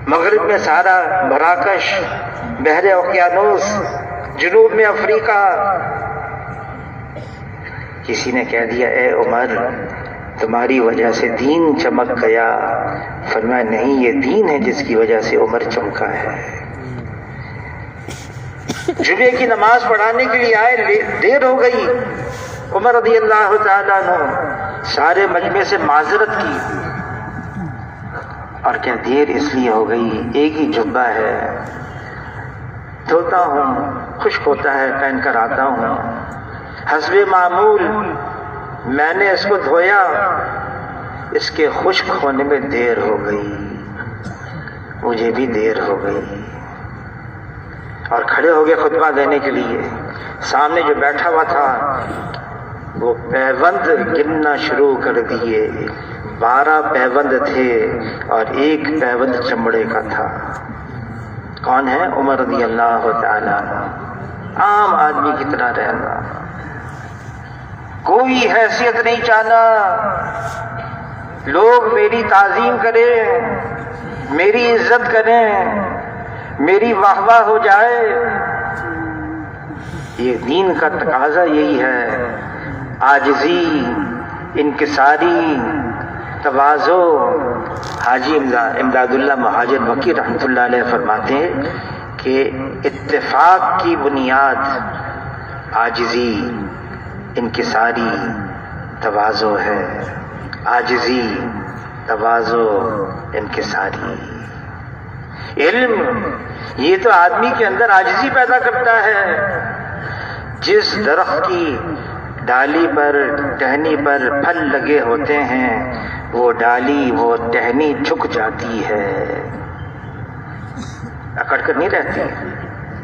مغرب میں سارا مراکش، بحر اوقیانوس، جنوب میں افریقہ۔ کسی نے کہہ دیا اے عمر تمہاری وجہ سے دین چمک گیا۔ فرمایا نہیں، یہ دین ہے جس کی وجہ سے عمر چمکا ہے۔ جمعے کی نماز پڑھانے کے لیے آئے، دیر ہو گئی۔ عمر رضی اللہ تعالیٰ عنہ سارے مجمع سے معذرت کی، اور کیا دیر اس لیے ہو گئی، ایک ہی جبہ ہے، دھوتا ہوں، خشک ہوتا ہے، پہن کر آتا ہوں، حسب معمول میں نے اس کو دھویا، اس کے خشک ہونے میں دیر ہو گئی، مجھے بھی دیر ہو گئی۔ اور کھڑے ہو گئے خطبہ دینے کے لیے۔ سامنے جو بیٹھا ہوا تھا وہ پیوند گننا شروع کر دیے۔ 12 پیوند تھے اور ایک پیوند چمڑے کا تھا۔ کون ہے؟ عمر رضی اللہ تعالیٰ، عام آدمی کی طرح رہنا، کوئی حیثیت نہیں چاہنا، لوگ میری تعظیم کریں، میری عزت کریں، میری واہ واہ ہو جائے۔ یہ دین کا تقاضا یہی ہے، عاجزی، انکساری، تواضع۔ حاجی امداد اللہ مہاجر مکی رحمۃ اللہ علیہ فرماتے ہیں کہ اتفاق کی بنیاد عاجزی، انکساری، تواضع ہے۔ عاجزی، تواضع، انکساری۔ علم یہ تو آدمی کے اندر عاجزی پیدا کرتا ہے۔ جس درخت کی ڈالی پر، ٹہنی پر پھل لگے ہوتے ہیں، وہ ڈالی، وہ ٹہنی جھک جاتی ہے، اکڑ کر نہیں رہتی،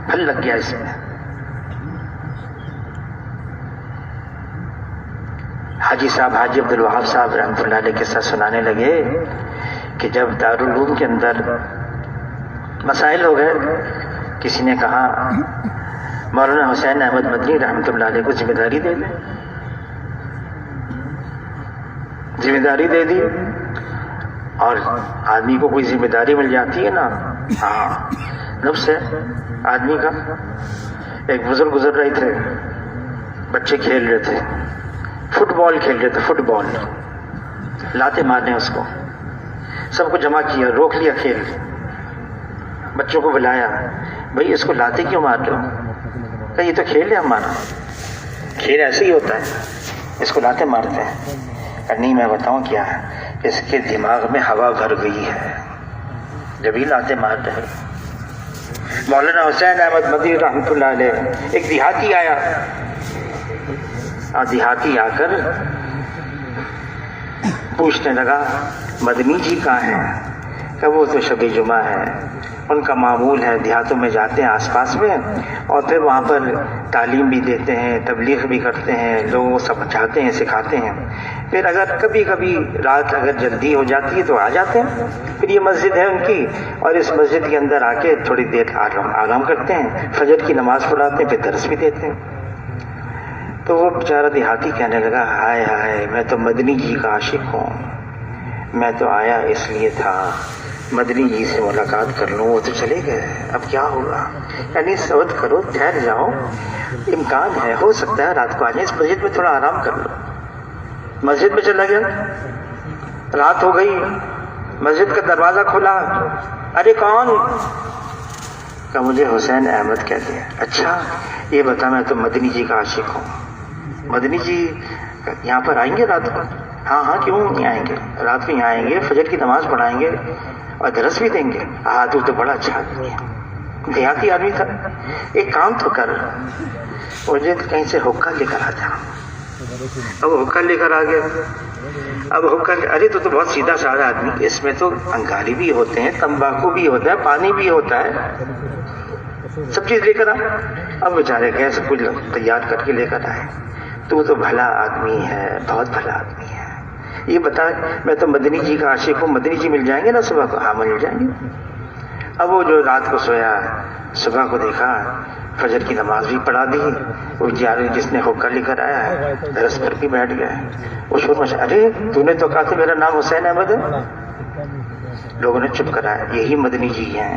پھل لگ گیا اس میں۔ حاجی صاحب، حاجی عبدالوہاب صاحب رحمۃ اللہ علیہ کے ساتھ سنانے لگے کہ جب دارالعلوم کے اندر مسائل ہو گئے، کسی نے کہا مولانا حسین احمد مدنی رحمۃ اللہ علیہ کو ذمہ داری دے دیں۔ ذمہ داری دے دی، اور آدمی کو کوئی ذمہ داری مل جاتی ہے نا، ہاں نفس ہے آدمی کا۔ ایک بزرگ گزر رہے تھے، بچے کھیل رہے تھے، فٹ بال کھیل رہے تھے، فٹ بال، لاتے مارنے اس کو، سب کو جمع کیا، روک لیا کھیل، بچوں کو بلایا، بھئی اس کو لاتے کیوں مار رہے ہو؟ کہ یہ تو کھیل ہے ہمارا، کھیل ایسے ہی ہوتا ہے، اس کو لاتے مارتے ہیں۔ نہیں، میں بتاؤں کیا ہے، اس کے دماغ میں ہوا بھر گئی ہے جب ہی لاتے مار رہے۔ مولانا حسین احمد مدنی رحمۃ اللہ علیہ، ایک دیہاتی آیا، اور دیہاتی آ کر پوچھنے لگا مدنی جی کہاں ہیں؟ کہ وہ تو شب جمعہ ہے، ان کا معمول ہے، دیہاتوں میں جاتے ہیں آس پاس میں، اور پھر وہاں پر تعلیم بھی دیتے ہیں، تبلیغ بھی کرتے ہیں، لوگوں کو سمجھاتے ہیں، سکھاتے ہیں۔ پھر اگر کبھی کبھی رات اگر جلدی ہو جاتی ہے تو آ جاتے ہیں۔ پھر یہ مسجد ہے ان کی، اور اس مسجد کے اندر آ کے تھوڑی دیر آرام کرتے ہیں، فجر کی نماز پڑھاتے ہیں، پھر درس بھی دیتے ہیں۔ تو وہ بیچارہ دیہاتی کہنے لگا ہائے ہائے، میں تو مدنی جی کا عاشق ہوں، میں تو آیا اس لیے تھا مدنی جی سے ملاقات کر لوں، وہ تو چلے گئے، اب کیا ہوگا؟ یعنی صبر کرو، ٹھہر جاؤ، امکان ہے، ہو سکتا ہے رات کو آ جائیں، اس مسجد میں تھوڑا آرام کر لو۔ مسجد میں چلا گیا، رات ہو گئی، مسجد کا دروازہ کھلا، ارے کون؟ کہ مجھے حسین احمد کہتے ہیں۔ اچھا یہ بتا، میں تو مدنی جی کا عاشق ہوں، مدنی جی یہاں پر آئیں گے رات کو؟ ہاں ہاں، کیوں نہیں آئیں گے، رات کو یہاں آئیں گے، فجر کی نماز پڑھائیں گے اور درس بھی دیں گے۔ تو بڑا اچھا آدمی ہے، دیہاتی آدمی تھا۔ ایک کام تو کر، مجھے کہیں سے حقہ لے کر آ جا۔ اب حقہ لے کر آ گیا، اب حقہ، ارے تو بہت سیدھا سادہ آدمی، اس میں تو انگاری بھی ہوتے ہیں، تمباکو بھی ہوتا ہے، پانی بھی ہوتا ہے، سب چیز لے کر آ۔ اب بیچارے گئے، سب کچھ تیار کر کے لے کر آئے۔ تو بھلا آدمی ہے، بہت بھلا آدمی ہے، یہ بتا میں تو مدنی جی کا عاشق ہوں، مدنی جی مل جائیں گے نا صبح کو؟ ہاں مل جائیں گے۔ اب وہ جو رات کو سویا، صبح کو دیکھا، فجر کی نماز بھی پڑھا دی، وہ جس نے حقہ لے کر آیا ہے درس پر بھی بیٹھ گئے۔ وہ شور مچا، ارے تو نے تو کہا تھا میرا نام حسین احمد ہے، لوگوں نے چپ کرایا، یہی مدنی جی ہیں،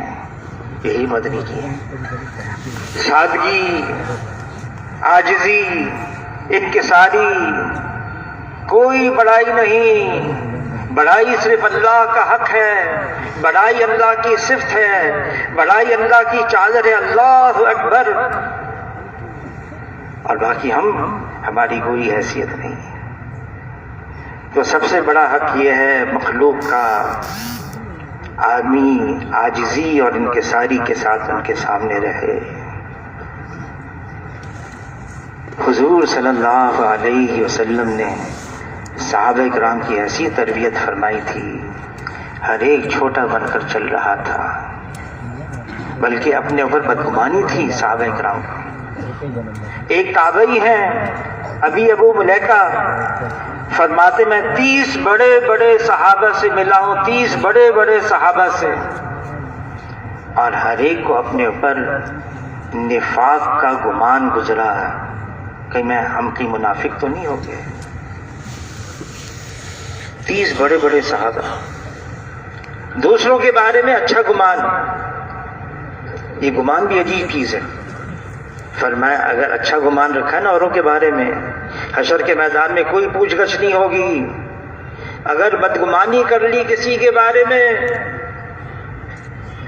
یہی مدنی جی ہیں۔ سادگی، عاجزی، انکساری، کوئی بڑائی نہیں، بڑائی صرف اللہ کا حق ہے، بڑائی اللہ کی صفت ہے، بڑائی اللہ کی چادر ہے، اللہ اکبر، اور باقی ہماری کوئی حیثیت نہیں ہے۔ تو سب سے بڑا حق یہ ہے مخلوق کا آدمی عاجزی اور انکساری کے ساتھ ان کے سامنے رہے۔ حضور صلی اللہ علیہ وسلم نے صحابہ کرام کی ایسی تربیت فرمائی تھی، ہر ایک چھوٹا بن کر چل رہا تھا، بلکہ اپنے اوپر بدگمانی تھی صحابہ کرام کو۔ ایک تابعی ہیں ابی ابو ملیکہ، فرماتے میں 30 بڑے بڑے صحابہ سے ملا ہوں، 30 بڑے بڑے صحابہ سے، اور ہر ایک کو اپنے اوپر نفاق کا گمان گزرا کہ ہم کہیں منافق تو نہیں ہو گئے۔ 30 بڑے بڑے صحابہ، دوسروں کے بارے میں اچھا گمان، یہ گمان بھی عجیب چیز ہے۔ فرمایا اگر اچھا گمان رکھا نا اوروں کے بارے میں، حشر کے میدان میں کوئی پوچھ گچھ نہیں ہوگی۔ اگر بدگمانی کر لی کسی کے بارے میں،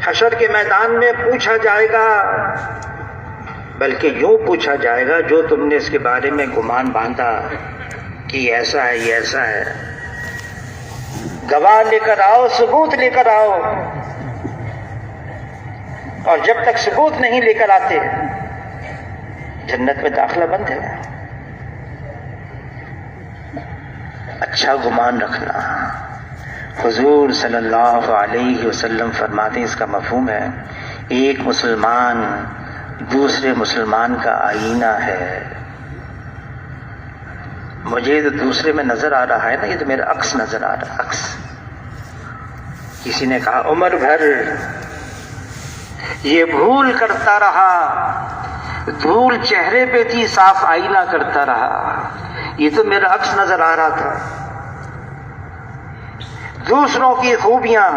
حشر کے میدان میں پوچھا جائے گا، بلکہ یوں پوچھا جائے گا جو تم نے اس کے بارے میں گمان باندھا کہ یہ ایسا ہے، یہ ایسا ہے، گواہ لے کر آؤ، ثبوت لے کر آؤ، اور جب تک ثبوت نہیں لے کر آتے جنت میں داخلہ بند ہے۔ اچھا گمان رکھنا، حضور صلی اللہ علیہ وسلم فرماتے ہیں اس کا مفہوم ہے ایک مسلمان دوسرے مسلمان کا آئینہ ہے۔ مجھے تو دوسرے میں نظر آ رہا ہے نا، یہ تو میرا عکس نظر آ رہا ہے، عکس۔ کسی نے کہا عمر بھر یہ بھول کرتا رہا، دھول چہرے پہ تھی، صاف آئینہ کرتا رہا، یہ تو میرا عکس نظر آ رہا تھا۔ دوسروں کی خوبیاں،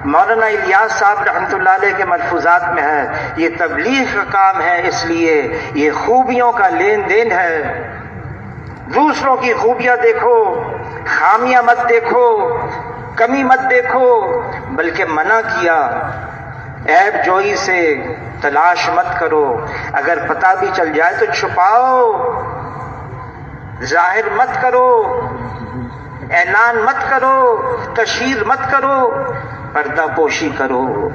مولانا الیاس صاحب رحمۃ اللہ علیہ کے ملفوظات میں ہے، یہ تبلیغ کا کام ہے، اس لیے یہ خوبیوں کا لین دین ہے۔ دوسروں کی خوبیاں دیکھو، خامیاں مت دیکھو، کمی مت دیکھو، بلکہ منع کیا عیب جوئی سے تلاش مت کرو، اگر پتہ بھی چل جائے تو چھپاؤ، ظاہر مت کرو، اعلان مت کرو، تشہیر مت کرو، پردہ پوشی کرو۔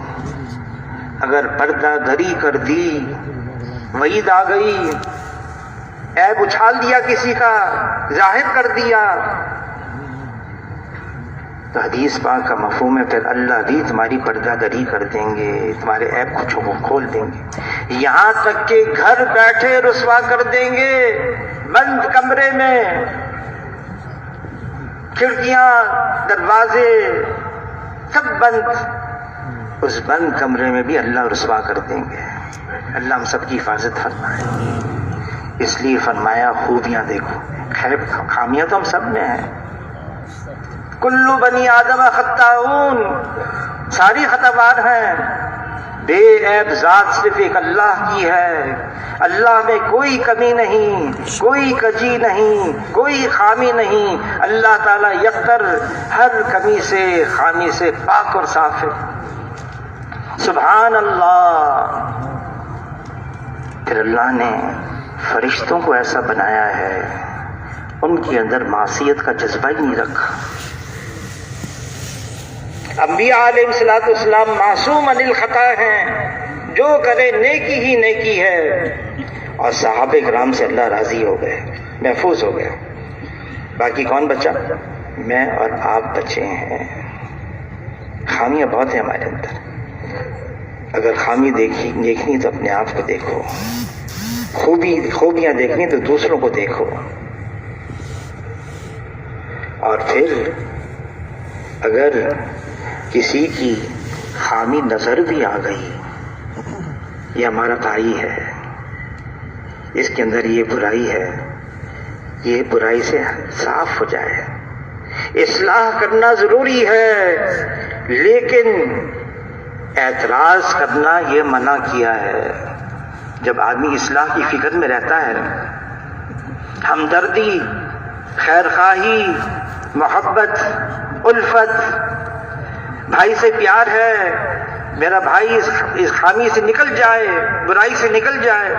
اگر پردہ دھری کر دی، وعید آ گئی، عیب اچھال دیا کسی کا، ظاہر کر دیا، تو حدیث پاک کا مفہوم ہے پھر اللہ بھی تمہاری پردہ دری کر دیں گے، تمہارے عیب کو کھول دیں گے، یہاں تک کہ گھر بیٹھے رسوا کر دیں گے، بند کمرے میں، کھڑکیاں دروازے سب بند، اس بند کمرے میں بھی اللہ رسوا کر دیں گے۔ اللہ ہم سب کی حفاظت فرمائے۔ اس لیے فرمایا خوبیاں دیکھو، خیر خامیاں تو ہم سب میں ہیں، کلو بنی آدم خطاؤن، ساری خطاوار ہیں، بے عیب ذات صرف ایک اللہ کی ہے، اللہ میں کوئی کمی نہیں، کوئی کجی نہیں، کوئی خامی نہیں، اللہ تعالیٰ یکتر ہر کمی سے خامی سے پاک اور صاف ہے، سبحان اللہ۔ پھر اللہ نے فرشتوں کو ایسا بنایا ہے، ان کے اندر معصیت کا جذبہ ہی نہیں رکھا۔ انبیاء علیہ الصلوۃ والسلام معصوم عن الخطا ہیں، جو کرے نیکی ہی نیکی ہے، اور صحابہ کرام سے اللہ راضی ہو گئے، محفوظ ہو گیا۔ باقی کون بچا؟ میں اور آپ بچے ہیں۔ خامیاں بہت ہیں ہمارے اندر، اگر خامی دیکھنی تو اپنے آپ کو دیکھو، خوبیاں دیکھنی تو دوسروں کو دیکھو، اور پھر اگر کسی کی خامی نظر بھی آ گئی، یہ ہمارا بھائی ہے، اس کے اندر یہ برائی ہے، یہ برائی سے صاف ہو جائے، اصلاح کرنا ضروری ہے، لیکن اعتراض کرنا یہ منع کیا ہے. جب آدمی اصلاح کی فکر میں رہتا ہے، ہمدردی، خیر خواہی، محبت، الفت، بھائی سے پیار ہے، میرا بھائی اس خامی سے نکل جائے، برائی سے نکل جائے،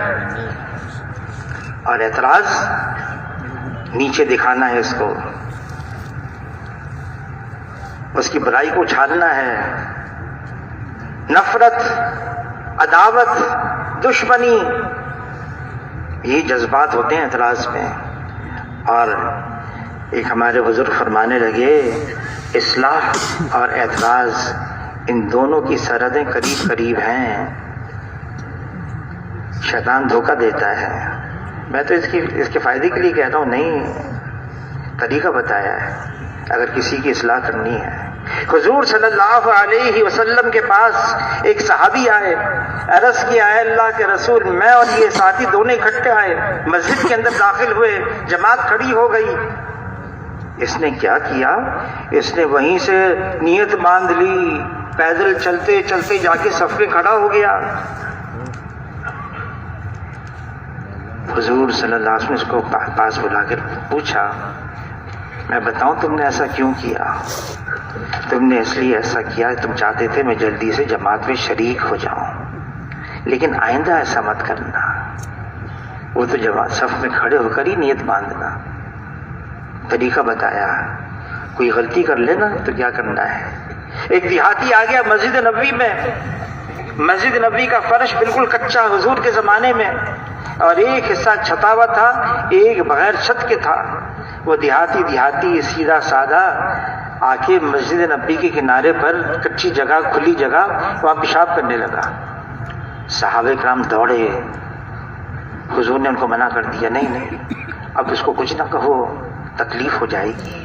اور اعتراض نیچے دکھانا ہے، اس کو، اس کی برائی کو اچھالنا ہے، نفرت، عداوت، دشمنی، یہ جذبات ہوتے ہیں اعتراض میں. اور ایک ہمارے بزرگ فرمانے لگے، اصلاح اور اعتراض ان دونوں کی سرحدیں قریب قریب ہیں. شیطان دھوکہ دیتا ہے. میں تو اس کے فائدے کے لیے کہتا ہوں، نہیں، طریقہ بتایا ہے اگر کسی کی اصلاح کرنی ہے. حضور صلی اللہ علیہ وسلم کے پاس ایک صحابی آئے، عرض کیا، اے اللہ کے رسول، میں اور یہ ساتھی دونوں اکٹھے آئے، مسجد کے اندر داخل ہوئے، جماعت کھڑی ہو گئی. اس نے کیا کیا؟ اس نے وہیں سے نیت باندھ لی، پیدل چلتے چلتے جا کے صف میں کھڑا ہو گیا. حضور صلی اللہ علیہ وسلم نے اس کو پاس بلا کر پوچھا، میں بتاؤں تم نے ایسا کیوں کیا؟ تم نے اس لیے ایسا کیا، تم چاہتے تھے میں جلدی سے جماعت میں شریک ہو جاؤں، لیکن آئندہ ایسا مت کرنا. وہ تو جماعت صف میں کھڑے ہو کر ہی نیت باندھنا. طریقہ بتایا. کوئی غلطی کر لینا تو کیا کرنا ہے. ایک دیہاتی آ گیا مسجد نبوی میں، مسجد نبوی کا فرش بالکل کچا حضور کے زمانے میں، اور ایک حصہ چھتا ہوا تھا، ایک بغیر چھت کے تھا. وہ دیہاتی سیدھا سادہ آ کے مسجد نبوی کے کنارے پر کچی جگہ، کھلی جگہ، وہاں پیشاب کرنے لگا. صحابہ کرام دوڑے. حضور نے ان کو منع کر دیا، نہیں، اب اس کو کچھ نہ کہو، تکلیف ہو جائے گی.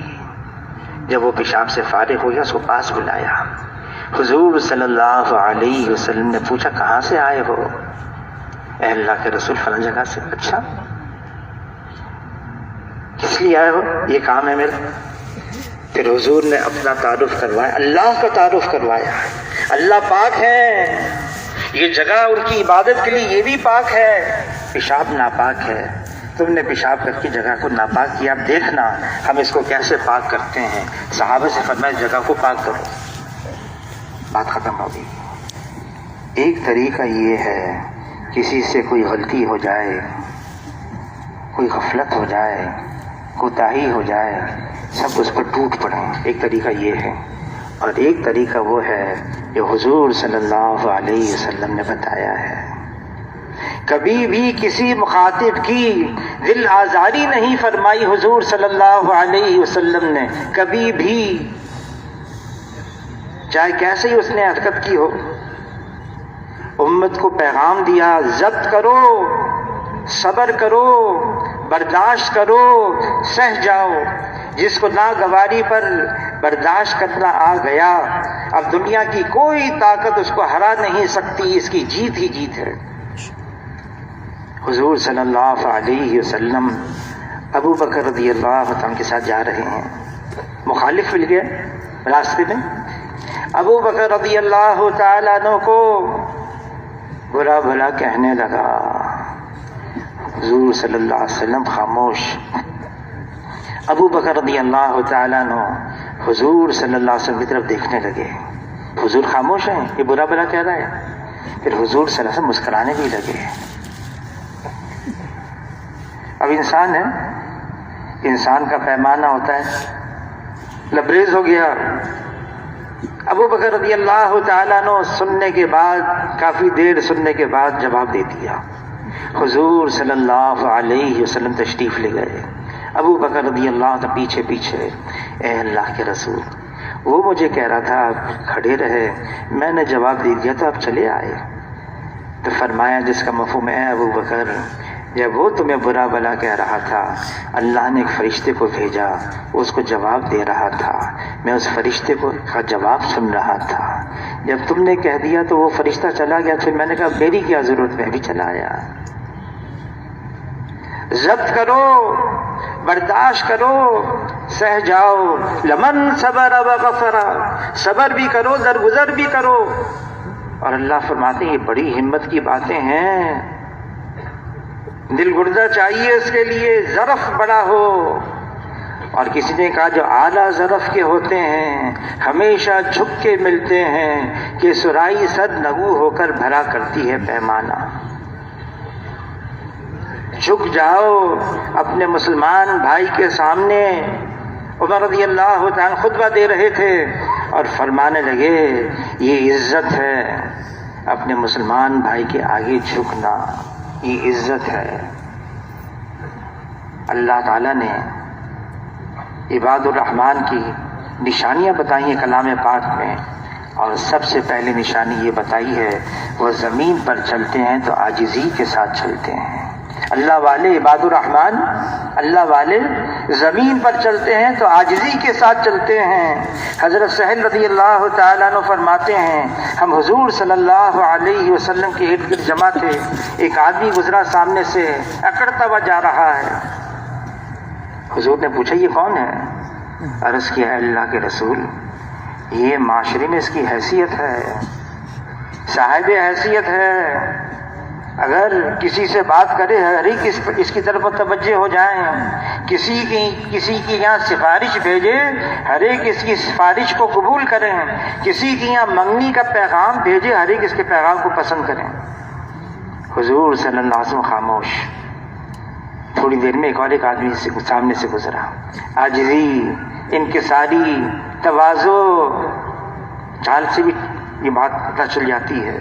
جب وہ پیشاب سے فارغ ہو گیا، اس کو پاس بلایا. حضور صلی اللہ علیہ وسلم نے پوچھا، کہاں سے آئے ہو؟ اے اللہ کے رسول، فلاں جگہ سے. اچھا، کس لیے آئے ہو؟ یہ کام ہے میرا. پھر حضور نے اپنا تعارف کروایا، اللہ کا تعارف کروایا. اللہ پاک ہے، یہ جگہ ان کی عبادت کے لیے یہ بھی پاک ہے. پیشاب ناپاک ہے، تم نے پیشاب کر کے جگہ کو ناپاک کیا، اب دیکھنا ہم اس کو کیسے پاک کرتے ہیں. صحابہ سے فرمایا، جگہ کو پاک کرو. بات ختم ہو گئی. ایک طریقہ یہ ہے، کسی سے کوئی غلطی ہو جائے، کوئی غفلت ہو جائے، کوتاہی ہو جائے، سب اس پر ٹوٹ پڑیں. ایک طریقہ یہ ہے. اور ایک طریقہ وہ ہے جو حضور صلی اللہ علیہ وسلم نے بتایا ہے. کبھی بھی کسی مخاطب کی دل آزاری نہیں فرمائی حضور صلی اللہ علیہ وسلم نے، کبھی بھی، چاہے کیسے ہی اس نے حرکت کی ہو. امت کو پیغام دیا، ضبط کرو، صبر کرو، برداشت کرو، سہ جاؤ. جس کو ناگواری پر برداشت کرنا آ گیا، اب دنیا کی کوئی طاقت اس کو ہرا نہیں سکتی، اس کی جیت ہی جیت ہے. حضور صلی اللہ علیہ وسلم ابو بکر رضی اللہ عنہ کے ساتھ جا رہے ہیں. مخالف مل گئے راستے میں. ابو بکر رضی اللہ تعالیٰ عنہ کو برا بھلا کہنے لگا. حضور صلی اللہ علیہ وسلم خاموش. ابو بکر رضی اللہ تعالیٰ عنہ حضور صلی اللہ علیہ وسلم کی طرف دیکھنے لگے. حضور خاموش ہیں، یہ برا بھلا کہہ رہا ہے. پھر حضور صلی اللہ علیہ وسلم مسکرانے بھی لگے. اب انسان ہے، انسان کا پیمانہ ہوتا ہے، لبریز ہو گیا. ابو بکر رضی اللہ تعالیٰ عنہ سننے کے بعد، کافی دیر سننے کے بعد جواب دے دیا. حضور صلی اللہ علیہ وسلم تشریف لے گئے. ابو بکر رضی اللہ عنہ پیچھے پیچھے، اے اللہ کے رسول، وہ مجھے کہہ رہا تھا آپ کھڑے رہے، میں نے جواب دے دیا تو آپ چلے آئے. تو فرمایا، جس کا مفہوم ہے ابو بکر، جب وہ تمہیں برا بلا کہہ رہا تھا، اللہ نے ایک فرشتے کو بھیجا، اس کو جواب دے رہا تھا، میں اس فرشتے کا جواب سن رہا تھا. جب تم نے کہہ دیا تو وہ فرشتہ چلا گیا، پھر میں نے کہا میری کیا ضرورت، میں بھی چلا آیا. ضبط کرو، برداشت کرو، سہ جاؤ، لمن صبر و غفر، صبر بھی کرو، درگزر بھی کرو۔ اور اللہ فرماتے ہیں یہ بڑی ہمت کی باتیں ہیں، دل گردہ چاہیے اس کے لیے، ظرف بڑا ہو۔ اور کسی نے کہا جو اعلیٰ ظرف کے ہوتے ہیں ہمیشہ جھک کے ملتے ہیں کہ سرائی صد نگو ہو کر بھرا کرتی ہے پیمانہ۔ جھک جاؤ اپنے مسلمان بھائی کے سامنے۔ عمر رضی اللہ تعالیٰ خطبہ دے رہے تھے اور فرمانے لگے یہ عزت ہے اپنے مسلمان بھائی کے آگے جھکنا، یہ عزت ہے۔ اللہ تعالیٰ نے عباد الرحمن کی نشانیاں بتائی ہیں کلام پاک میں، اور سب سے پہلے نشانی یہ بتائی ہے وہ زمین پر چلتے ہیں تو عاجزی کے ساتھ چلتے ہیں۔ اللہ والے عباد الرحمن، اللہ والے زمین پر چلتے ہیں تو عاجزی کے ساتھ چلتے ہیں۔ حضرت سہل رضی اللہ تعالیٰ عنہ فرماتے ہیں ہم حضور صلی اللہ علیہ وسلم کے ارد گرد جمع تھے، ایک آدمی گزرا سامنے سے اکڑتا ہوا جا رہا ہے۔ حضور نے پوچھا یہ کون ہے؟ عرض کیا ہے اللہ کے رسول یہ معاشرے میں اس کی حیثیت ہے، صاحب حیثیت ہے، اگر کسی سے بات کرے ہر ایک اس کی طرف متوجہ ہو جائیں، کسی کی یہاں سفارش بھیجے ہر ایک اس کی سفارش کو قبول کریں، کسی کی یہاں منگنی کا پیغام بھیجے ہر ایک اس کے پیغام کو پسند کریں۔ حضور صلی اللہ علیہ وسلم خاموش۔ تھوڑی دیر میں ایک اور ایک آدمی سامنے سے گزرا، عاجزی، انکساری، تواضع، چال سے بھی یہ بات پتہ چل جاتی ہے،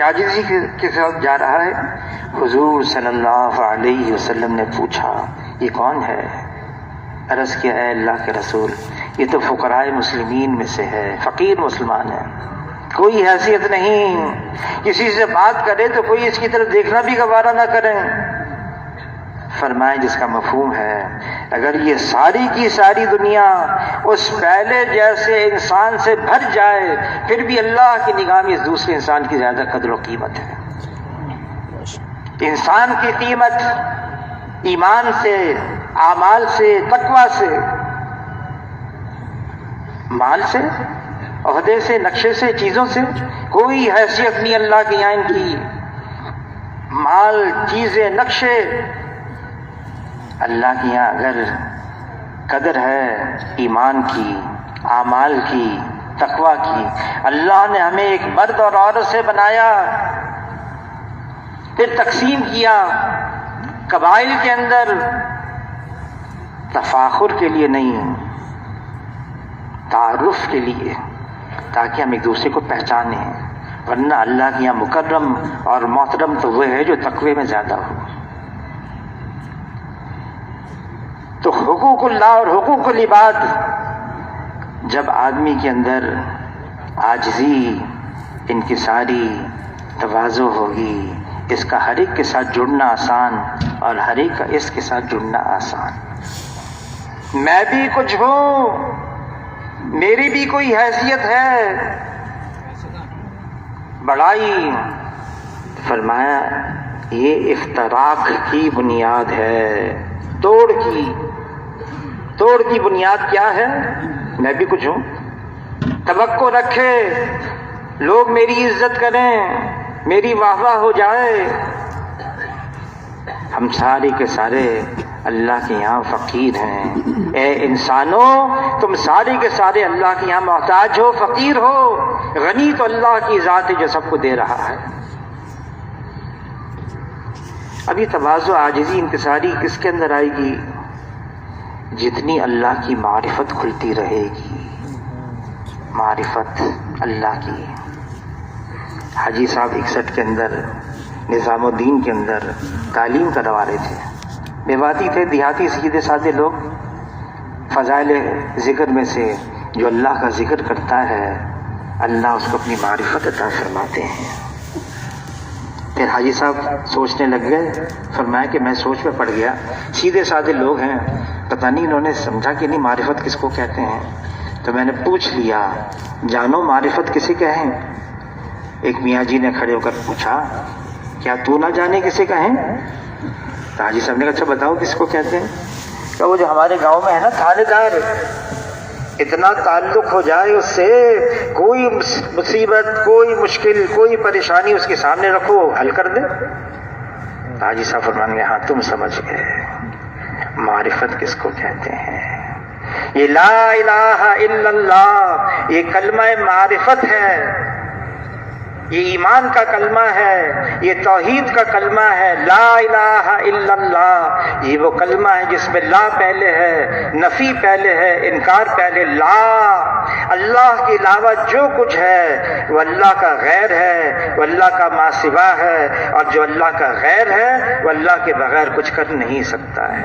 عاجزی کے ساتھ جا رہا ہے۔ حضور صلی اللہ علیہ وسلم نے پوچھا یہ کون ہے؟ عرض کیا ہے اللہ کے رسول یہ تو فقراء مسلمین میں سے ہے، فقیر مسلمان ہے، کوئی حیثیت نہیں، کسی سے بات کرے تو کوئی اس کی طرف دیکھنا بھی گوارا نہ کرے۔ فرمائے جس کا مفہوم ہے اگر یہ ساری کی ساری دنیا اس پہلے جیسے انسان سے بھر جائے پھر بھی اللہ کی نگاہ میں اس دوسرے انسان کی زیادہ قدر و قیمت ہے۔ انسان کی قیمت ایمان سے، اعمال سے، تقوی سے، مال سے، عہدے سے، نقشے سے، چیزوں سے کوئی حیثیت نہیں اللہ کے یہاں ان کی۔ مال، چیزیں، نقشے، اللہ کے یہاں اگر قدر ہے ایمان کی، اعمال کی، تقوی کی، اللہ نے ہمیں ایک مرد اور عورت سے بنایا، پھر تقسیم کیا قبائل کے اندر، تفاخر کے لیے نہیں، تعارف کے لیے، تاکہ ہم ایک دوسرے کو پہچانیں، ورنہ اللہ کے یہاں مکرم اور محترم تو وہ ہے جو تقوی میں زیادہ ہو۔ تو حقوق اللہ اور حقوق العباد، جب آدمی کے اندر عاجزی، انکساری، تواضع ہوگی، اس کا ہر ایک کے ساتھ جڑنا آسان اور ہر ایک کا اس کے ساتھ جڑنا آسان۔ میں بھی کچھ ہوں، میری بھی کوئی حیثیت ہے، بڑائی۔ فرمایا یہ افتراق کی بنیاد ہے، توڑ کی بنیاد کیا ہے؟ میں بھی کچھ ہوں، توقع رکھے لوگ میری عزت کریں، میری واہ واہ ہو جائے۔ ہم سارے کے سارے اللہ کے یہاں فقیر ہیں۔ اے انسانوں تم سارے کے سارے اللہ کے یہاں محتاج ہو، فقیر ہو، غنی تو اللہ کی ذات ہے جو سب کو دے رہا ہے۔ ابھی تواضع، عاجزی، انکساری کس کے اندر آئے گی؟ جتنی اللہ کی معرفت کھلتی رہے گی، معرفت اللہ کی۔ حاجی صاحب 61 کے اندر نظام الدین کے اندر تعلیم کروا رہے تھے، میواتی تھے، دیہاتی سیدھے سادے لوگ۔ فضائل ذکر میں سے جو اللہ کا ذکر کرتا ہے اللہ اس کو اپنی معرفت عطا فرماتے ہیں۔ پھر حاجی صاحب سوچنے لگ گئے، فرمایا کہ میں سوچ میں پڑ گیا، سیدھے سادے لوگ ہیں، پتہ نہیں انہوں نے سمجھا کہ نہیں معرفت کس کو کہتے ہیں۔ تو میں نے پوچھ لیا جانو معرفت کسے کہیں؟ ایک میاں جی نے کھڑے ہو کر پوچھا کیا تو نہ جانے کسے کہیں؟ تو حاجی صاحب نے کہا اچھا بتاؤ کس کو کہتے ہیں؟ کہ وہ جو ہمارے گاؤں میں ہے نا تھانے دار، اتنا تعلق ہو جائے اس سے، کوئی مصیبت، کوئی مشکل، کوئی پریشانی اس کے سامنے رکھو حل کر دے۔ حاجی صاحب فرمان گے ہاں تم سمجھ گئے معرفت کس کو کہتے ہیں۔ یہ لا الہ الا اللہ، یہ کلمہ معرفت ہے، یہ ایمان کا کلمہ ہے، یہ توحید کا کلمہ ہے۔ لا الہ الا اللہ، یہ وہ کلمہ ہے جس میں لا پہلے ہے، نفی پہلے ہے، انکار پہلے۔ لا، اللہ کے علاوہ جو کچھ ہے وہ اللہ کا غیر ہے، وہ اللہ کا ما سوا ہے، اور جو اللہ کا غیر ہے وہ اللہ کے بغیر کچھ کر نہیں سکتا ہے۔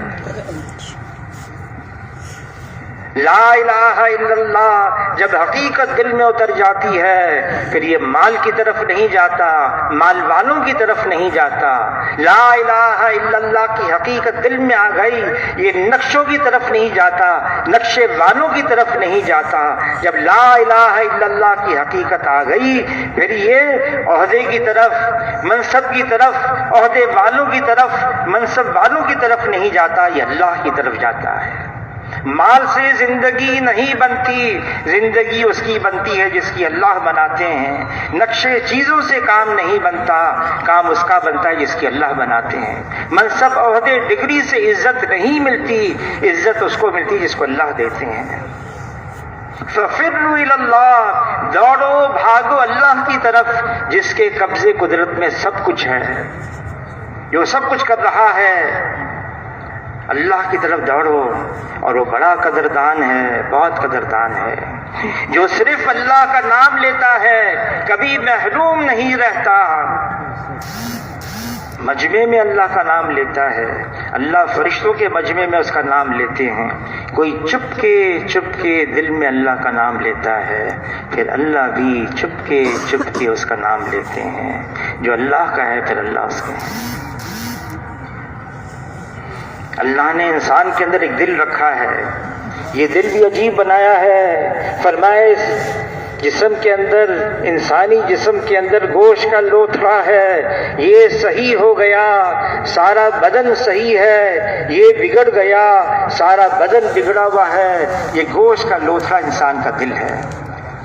لا الہ الا اللہ جب حقیقت دل میں اتر جاتی ہے، پھر یہ مال کی طرف نہیں جاتا، مال والوں کی طرف نہیں جاتا۔ لا الہ الا اللہ کی حقیقت دل میں آ گئی، یہ نقشوں کی طرف نہیں جاتا، نقشے والوں کی طرف نہیں جاتا۔ جب لا الہ الا اللہ کی حقیقت آ گئی، پھر یہ عہدے کی طرف، منصب کی طرف، عہدے والوں کی طرف، منصب والوں کی طرف نہیں جاتا، یہ اللہ کی طرف جاتا ہے۔ مال سے زندگی نہیں بنتی، زندگی اس کی بنتی ہے جس کی اللہ بناتے ہیں۔ نقشے چیزوں سے کام نہیں بنتا، کام اس کا بنتا ہے جس کی اللہ بناتے ہیں۔ منصب، عہدے، ڈگری سے عزت نہیں ملتی، عزت اس کو ملتی جس کو اللہ دیتے ہیں۔ فَفِرُّوا إِلَى اللَّهِ، دوڑو بھاگو اللہ کی طرف جس کے قبضے قدرت میں سب کچھ ہے، جو سب کچھ کر رہا ہے۔ اللہ کی طرف دوڑو، اور وہ بڑا قدردان ہے، بہت قدردان ہے، جو صرف اللہ کا نام لیتا ہے، کبھی محروم نہیں رہتا۔ مجمع میں اللہ کا نام لیتا ہے، اللہ فرشتوں کے مجمع میں اس کا نام لیتے ہیں۔ کوئی چپ کے دل میں اللہ کا نام لیتا ہے، پھر اللہ بھی چپ کے اس کا نام لیتے ہیں۔ جو اللہ کا ہے پھر اللہ اس کے ہے۔ اللہ نے انسان کے اندر ایک دل رکھا ہے، یہ دل بھی عجیب بنایا ہے۔ فرمائے جسم کے اندر، انسانی جسم کے اندر گوشت کا لوتھڑا ہے، یہ صحیح ہو گیا، سارا بدن صحیح ہے، یہ بگڑ گیا، سارا بدن بگڑا ہوا ہے۔ یہ گوشت کا لوتھڑا انسان کا دل ہے،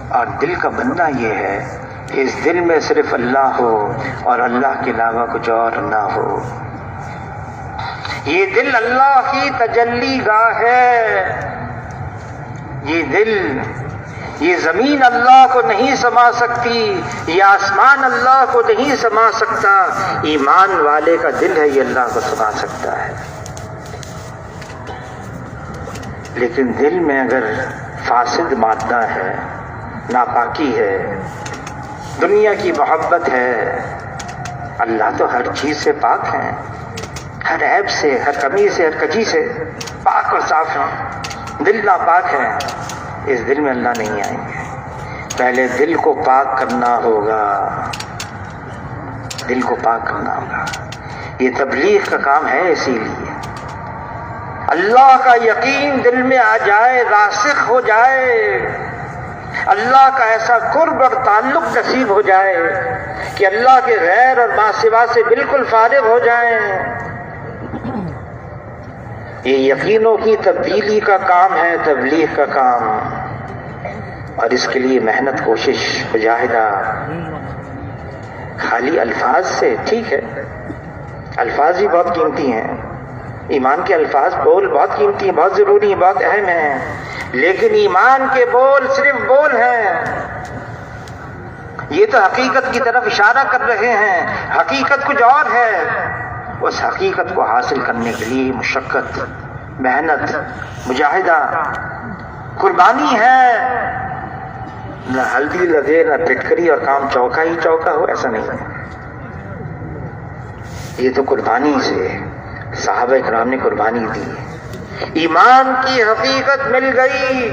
اور دل کا بننا یہ ہے کہ اس دل میں صرف اللہ ہو اور اللہ کے علاوہ کچھ اور نہ ہو۔ یہ دل اللہ کی تجلی گاہ ہے، یہ دل، یہ زمین اللہ کو نہیں سما سکتی، یہ آسمان اللہ کو نہیں سما سکتا، ایمان والے کا دل ہے یہ اللہ کو سما سکتا ہے۔ لیکن دل میں اگر فاسد مادہ ہے، ناپاکی ہے، دنیا کی محبت ہے، اللہ تو ہر چیز سے پاک ہے، ہر عیب سے، ہر کمی سے، ہر کجی سے پاک اور صاف ہے۔ دل ناپاک ہے، اس دل میں اللہ نہیں آئیں گے۔ پہلے دل کو پاک کرنا ہوگا، دل کو پاک کرنا ہوگا۔ یہ تبلیغ کا کام ہے، اسی لیے اللہ کا یقین دل میں آ جائے، راسخ ہو جائے، اللہ کا ایسا قرب اور تعلق نصیب ہو جائے کہ اللہ کے غیر اور ما سوا سے بالکل فارغ ہو جائیں۔ یہ یقینوں کی تبدیلی کا کام ہے، تبلیغ کا کام، اور اس کے لیے محنت، کوشش، مجاہدہ۔ خالی الفاظ سے ٹھیک ہے، الفاظ بھی بہت قیمتی ہیں، ایمان کے الفاظ، بول بہت قیمتی ہیں، بہت ضروری ہیں، بہت اہم ہیں، لیکن ایمان کے بول صرف بول ہیں۔ یہ تو حقیقت کی طرف اشارہ کر رہے ہیں، حقیقت کچھ اور ہے۔ اس حقیقت کو حاصل کرنے کے لیے مشقت، محنت، مجاہدہ، قربانی ہے۔ نہ ہلدی لگے، نہ پٹکری، اور کام چوکا ہی چوکا ہو، ایسا نہیں ہے۔ یہ تو قربانی سے صحابہ کرام نے قربانی دی۔ ایمان کی حقیقت مل گئی،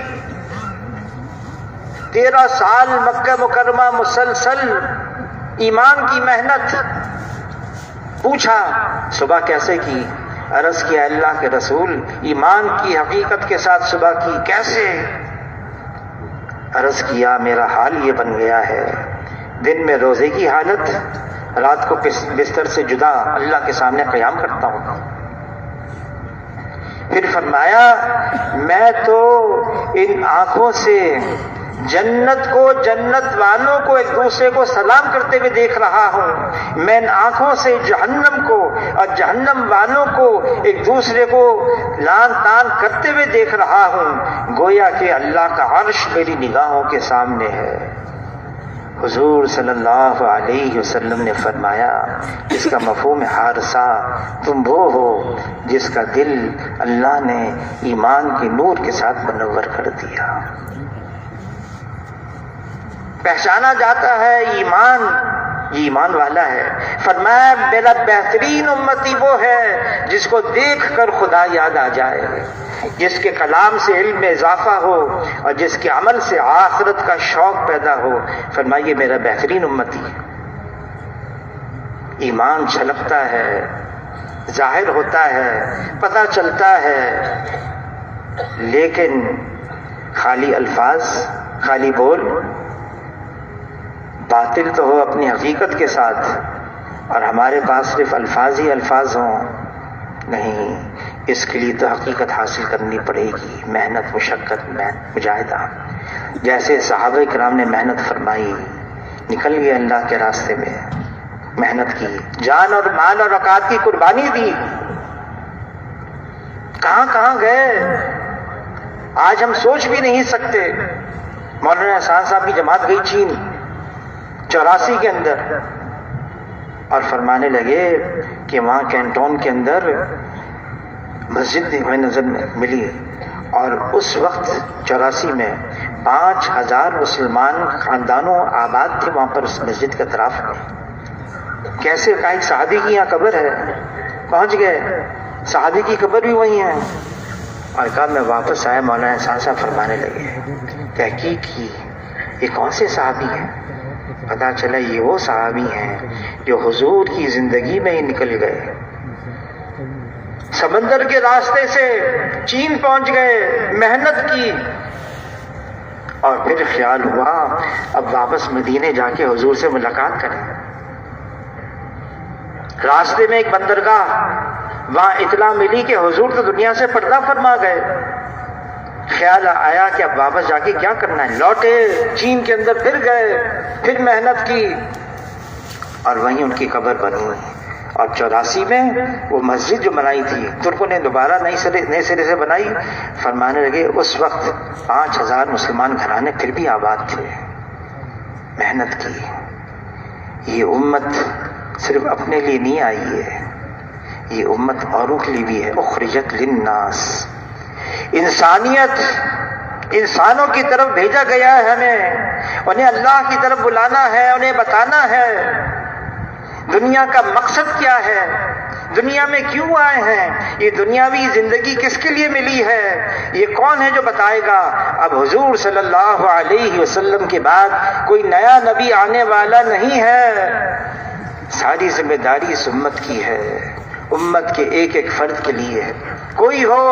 13 سال مکہ مکرمہ مسلسل ایمان کی محنت۔ پوچھا صبح کیسے کی؟ عرض کیا اللہ کے رسول ایمان کی حقیقت کے ساتھ صبح کی، کیسے؟ عرض کیا میرا حال یہ بن گیا ہے، دن میں روزے کی حالت، رات کو بستر سے جدا اللہ کے سامنے قیام کرتا ہوں۔ پھر فرمایا میں تو ان آنکھوں سے جنت کو، جنت والوں کو ایک دوسرے کو سلام کرتے ہوئے دیکھ رہا ہوں، میں ان آنکھوں سے جہنم کو اور جہنم والوں کو ایک دوسرے کو لان تان کرتے ہوئے دیکھ رہا ہوں، گویا کہ اللہ کا عرش میری نگاہوں کے سامنے ہے۔ حضور صلی اللہ علیہ وسلم نے فرمایا اس کا مفہوم حارثہ، تم وہ ہو جس کا دل اللہ نے ایمان کے نور کے ساتھ منور کر دیا۔ پہچانا جاتا ہے ایمان، یہ ایمان والا ہے۔ فرمایا میرا بہترین امتی وہ ہے جس کو دیکھ کر خدا یاد آ جائے، جس کے کلام سے علم میں اضافہ ہو اور جس کے عمل سے آخرت کا شوق پیدا ہو۔ فرمائیے میرا بہترین امتی ہے۔ ایمان چھلکتا ہے، ظاہر ہوتا ہے، پتہ چلتا ہے، لیکن خالی الفاظ، خالی بول، باطل تو ہو اپنی حقیقت کے ساتھ، اور ہمارے پاس صرف الفاظ ہی الفاظ ہوں، نہیں، اس کے لیے تو حقیقت حاصل کرنی پڑے گی، محنت، مشقت، مجاہدہ۔ جیسے صحابہ کرام نے محنت فرمائی، نکل گئے اللہ کے راستے میں، محنت کی، جان اور مال اور اوقات کی قربانی دی، کہاں کہاں گئے آج ہم سوچ بھی نہیں سکتے۔ مولانا احسان صاحب کی جماعت گئی چین 84 کے اندر، اور فرمانے لگے کہ وہاں کینٹون کے اندر مسجد ہمیں نظر ملی، اور اس وقت 84 میں 5000 مسلمان خاندانوں آباد تھے وہاں پر اس مسجد کے اطراف میں۔ کیسے؟ کہا ایک صحابی کی یہاں قبر ہے، پہنچ گئے، صحابی کی قبر بھی وہی ہے، اور کہا میں واپس آیا۔ مولانا احسان صاحب فرمانے لگے تحقیق کی، یہ کون سے صحابی ہیں؟ پتا چلا یہ وہ صحابی ہیں جو حضور کی زندگی میں ہی نکل گئے، سمندر کے راستے سے چین پہنچ گئے، محنت کی، اور پھر خیال ہوا اب واپس مدینے جا کے حضور سے ملاقات کریں۔ راستے میں ایک بندرگاہ، وہاں اطلاع ملی کہ حضور تو دنیا سے پردہ فرما گئے۔ خیال آیا کہ اب واپس جا کے کیا کرنا ہے، لوٹے چین کے اندر، پھر گئے، پھر محنت کی، اور وہیں ان کی قبر بنی۔ اور 84 میں وہ مسجد جو بنائی تھی ترکوں نے دوبارہ نئے سرے سے بنائی۔ فرمانے لگے اس وقت 5000 مسلمان گھرانے پھر بھی آباد تھے، محنت کی۔ یہ امت صرف اپنے لیے نہیں آئی ہے، یہ امت اوروں کے لیے بھی ہے۔ اخرجت للناس، انسانیت، انسانوں کی طرف بھیجا گیا ہے ہمیں، انہیں اللہ کی طرف بلانا ہے، انہیں بتانا ہے دنیا کا مقصد کیا ہے، دنیا میں کیوں آئے ہیں، یہ دنیاوی زندگی کس کے لیے ملی ہے، یہ کون ہے جو بتائے گا۔ اب حضور صلی اللہ علیہ وسلم کے بعد کوئی نیا نبی آنے والا نہیں ہے، ساری ذمہ داری اس امت کی ہے، امت کے ایک ایک فرد کے لیے ہے۔ کوئی ہو،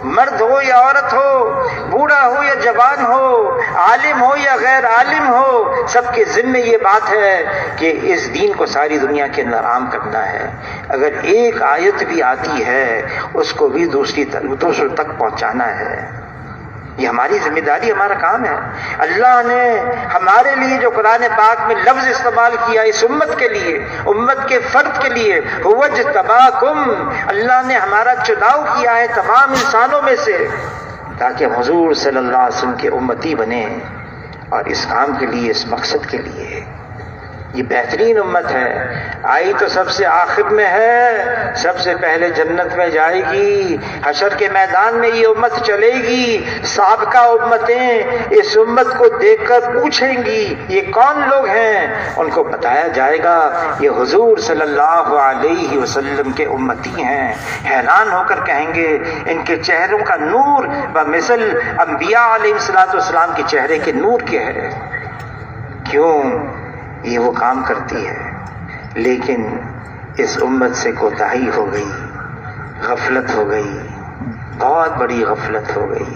مرد ہو یا عورت ہو، بوڑھا ہو یا جوان ہو، عالم ہو یا غیر عالم ہو، سب کے ذمہ یہ بات ہے کہ اس دین کو ساری دنیا کے اندر عام کرنا ہے۔ اگر ایک آیت بھی آتی ہے اس کو بھی دوسروں تک پہنچانا ہے، یہ ہماری ذمہ داری، ہمارا کام ہے۔ اللہ نے ہمارے لیے جو قرآن پاک میں لفظ استعمال کیا اس امت کے لیے، امت کے فرد کے لیے، هو اجتباکم، اللہ نے ہمارا چناؤ کیا ہے تمام انسانوں میں سے، تاکہ ہم حضور صلی اللہ علیہ وسلم کے امتی بنیں، اور اس کام کے لیے، اس مقصد کے لیے یہ بہترین امت ہے۔ آئی تو سب سے آخر میں ہے، سب سے پہلے جنت میں جائے گی، حشر کے میدان میں یہ امت چلے گی، سابقہ امتیں اس امت کو دیکھ کر پوچھیں گی یہ کون لوگ ہیں، ان کو بتایا جائے گا یہ حضور صلی اللہ علیہ وسلم کے امتی ہیں، حیران ہو کر کہیں گے ان کے چہروں کا نور بمثل انبیاء علیہ السلام کے چہرے کے نور کے ہے۔ کیوں؟ یہ وہ کام کرتی ہے، لیکن اس امت سے کوتاہی ہو گئی، غفلت ہو گئی، بہت بڑی غفلت ہو گئی۔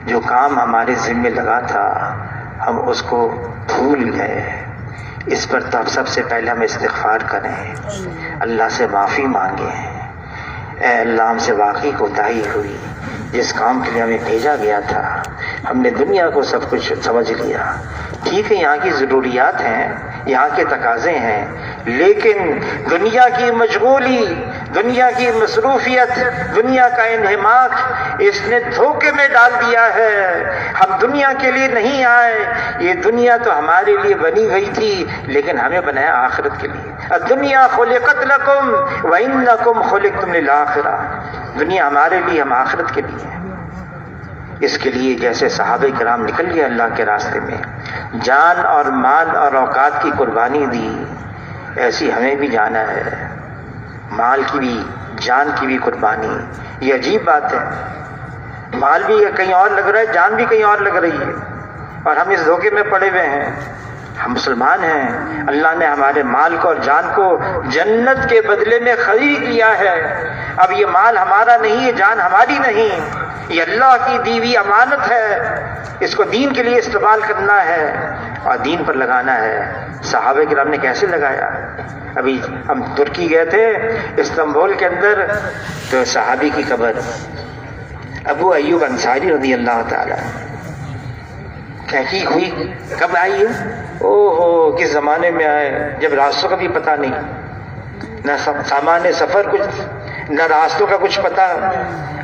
جو کام ہمارے ذمہ لگا تھا ہم اس کو بھول گئے۔ اس پر تو سب سے پہلے ہم استغفار کریں، اللہ سے معافی مانگیں، اے اللہ ہم سے واقعی کوتاہی ہوئی، جس کام کے لیے ہمیں بھیجا گیا تھا ہم نے دنیا کو سب کچھ سمجھ لیا، ٹھیک ہے یہاں کی ضروریات ہیں، یہاں کے تقاضے ہیں، لیکن دنیا کی مشغولی، دنیا کی مصروفیت، دنیا کا انہماک اس نے دھوکے میں ڈال دیا ہے۔ ہم دنیا کے لیے نہیں آئے، یہ دنیا تو ہمارے لیے بنی گئی تھی لیکن ہمیں بنایا آخرت کے لیے۔ الدنیا خلقت لکم وانکم خلقتم للآخرہ، دنیا ہمارے لیے، ہم آخرت کے لیے ہیں۔ اس کے لیے جیسے صحابہ کرام نکل گئے اللہ کے راستے میں، جان اور مال اور اوقات کی قربانی دی، ایسی ہمیں بھی جانا ہے، مال کی بھی جان کی بھی قربانی۔ یہ عجیب بات ہے، مال بھی کہیں اور لگ رہا ہے، جان بھی کہیں اور لگ رہی ہے، اور ہم اس دھوکے میں پڑے ہوئے ہیں۔ ہم مسلمان ہیں، اللہ نے ہمارے مال کو اور جان کو جنت کے بدلے میں خرید لیا ہے۔ اب یہ مال ہمارا نہیں ہے، جان ہماری نہیں، یہ اللہ کی دی ہوئی امانت ہے، اس کو دین کے لیے استعمال کرنا ہے اور دین پر لگانا ہے۔ صحابہ کرام نے کیسے لگایا؟ ابھی ہم ترکی گئے تھے، استنبول کے اندر، تو صحابی کی قبر ابو ایوب انصاری رضی اللہ تعالی، تحقیق ہوئی کب آئی ہے؟ کس زمانے میں آئے جب راستوں کا بھی پتہ نہیں، نہ سامان سفر کچھ، نہ راستوں کا کچھ پتہ،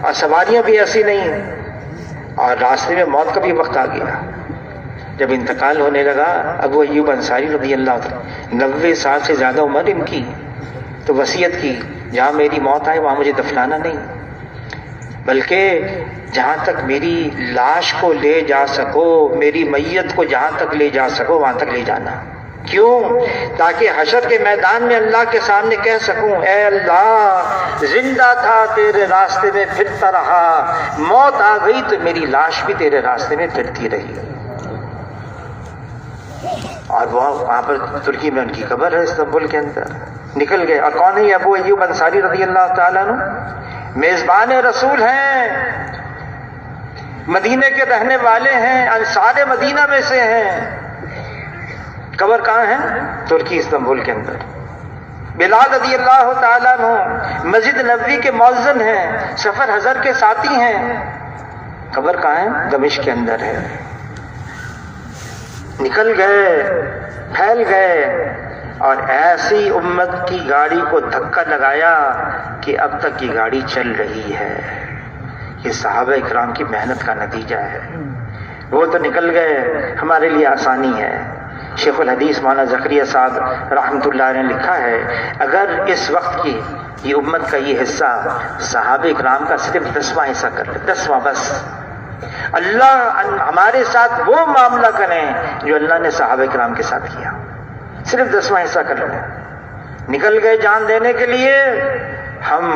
اور سواریاں بھی ایسی نہیں، اور راستے میں موت کا بھی وقت آ گیا۔ جب انتقال ہونے لگا ابو ایوب انصاری رضی اللہ عنہ، 90 سال سے زیادہ عمر ان کی، تو وصیت کی جہاں میری موت آئے وہاں مجھے دفنانا نہیں، بلکہ جہاں تک میری لاش کو لے جا سکو، میری میت کو جہاں تک لے جا سکو وہاں تک لے جانا۔ کیوں؟ تاکہ حشر کے میدان میں اللہ کے سامنے کہہ سکوں، اے اللہ زندہ تھا تیرے راستے میں پھرتا رہا، موت آ گئی تو میری لاش بھی تیرے راستے میں پھرتی رہی۔ اور وہاں پر ترکی میں ان کی قبر ہے، استنبول کے اندر۔ نکل گئے، اور کون ہے یہ ابو ایوب انصاری رضی اللہ تعالیٰ عنہ؟ میزبان رسول ہیں، مدینے کے رہنے والے ہیں، انصار مدینہ میں سے ہیں۔ قبر کہاں ہے؟ ترکی، استنبول کے اندر۔ بلال رضی اللہ تعالیٰ عنہ مسجد نبوی کے مؤذن ہیں، سفر حضر کے ساتھی ہیں۔ قبر کہاں ہے؟ دمشق کے اندر ہے۔ نکل گئے، پھیل گئے، اور ایسی امت کی گاڑی کو دھکا لگایا کہ اب تک کی گاڑی چل رہی ہے۔ یہ صحابہ اکرام کی محنت کا نتیجہ ہے۔ وہ تو نکل گئے، ہمارے لیے آسانی ہے۔ شیخ الحدیث مولانا زکریا صاحب رحمۃ اللہ علیہ نے لکھا ہے، اگر اس وقت کی یہ امت کا یہ حصہ صحابہ اکرام کا صرف 10واں حصہ کر لے، 10واں بس، اللہ ہمارے ساتھ وہ معاملہ کریں جو اللہ نے صحابہ کرام کے ساتھ کیا، صرف 10واں حصہ کر لیں۔ نکل گئے جان دینے کے لیے، ہم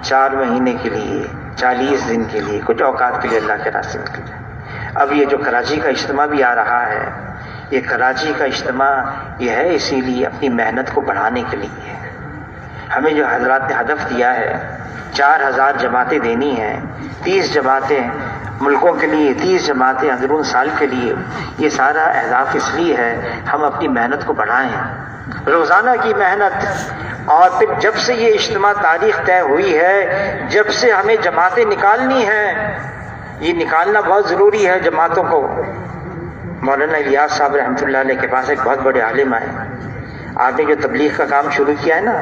4 مہینے کے لیے، 40 دن کے لیے، کچھ اوقات کے لیے اللہ کے راستے میں نکل جائیں۔ اب یہ جو کراچی کا اجتماع بھی آ رہا ہے، یہ کراچی کا اجتماع یہ ہے اسی لیے اپنی محنت کو بڑھانے کے لیے۔ ہمیں جو حضرات نے ہدف دیا ہے 4000 جماعتیں دینی ہیں، 30 جماعتیں ملکوں کے لیے، 30 جماعتیں اندرون سال کے لیے، یہ سارا اہداف اس لیے ہے ہم اپنی محنت کو بڑھائیں، روزانہ کی محنت۔ اور پھر جب سے یہ اجتماع تاریخ طے ہوئی ہے، جب سے ہمیں جماعتیں نکالنی ہیں، یہ نکالنا بہت ضروری ہے جماعتوں کو۔ مولانا الیاس صاحب رحمۃ اللہ علیہ کے پاس ایک بہت بڑے عالم آئے، آپ نے جو تبلیغ کا کام شروع کیا ہے نا،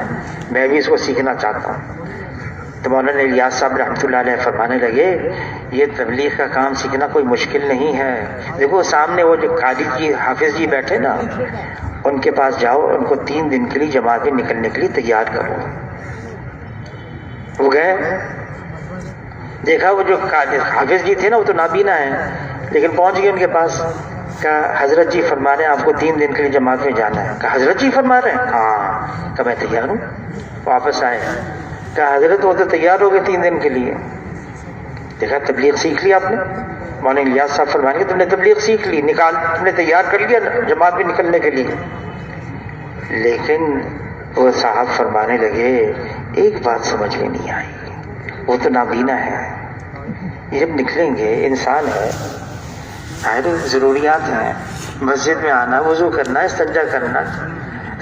میں بھی اس کو سیکھنا چاہتا ہوں۔ تو مولانا الیاس صاحب رحمۃ اللہ علیہ فرمانے لگے، یہ تبلیغ کا کام سیکھنا کوئی مشکل نہیں ہے، دیکھو سامنے وہ جو قاری جی، حافظ جی بیٹھے نا، ان کے پاس جاؤ، ان کو 3 دن کے لیے جماعت میں نکلنے کے لیے تیار کرو۔ وہ گئے، دیکھا وہ جو حافظ جی تھے نا، وہ تو نابینا ہیں، لیکن پہنچ گئے ان کے پاس۔ کہا حضرت جی فرما رہے ہیں آپ کو 3 دن کے لیے جماعت میں جانا ہے۔ کہا حضرت جی فرما رہے ہیں؟ ہاں۔ کہا میں تیار ہوں۔ واپس آئے، کہا حضرت وہ تو تیار ہو گئے 3 دن کے لیے۔ دیکھا تبلیغ سیکھ لی آپ نے۔ مولانا الیاس صاحب فرمانے کہ تم نے تبلیغ سیکھ لی، تم نے تیار کر لیا جماعت میں نکلنے کے لیے۔ لیکن وہ صاحب فرمانے لگے ایک بات سمجھ میں نہیں آئی، وہ تو نابینا ہے، یہ جب نکلیں گے انسان ہے، ظاہر ضروریات ہیں، مسجد میں آنا، وضو کرنا، استنجا کرنا،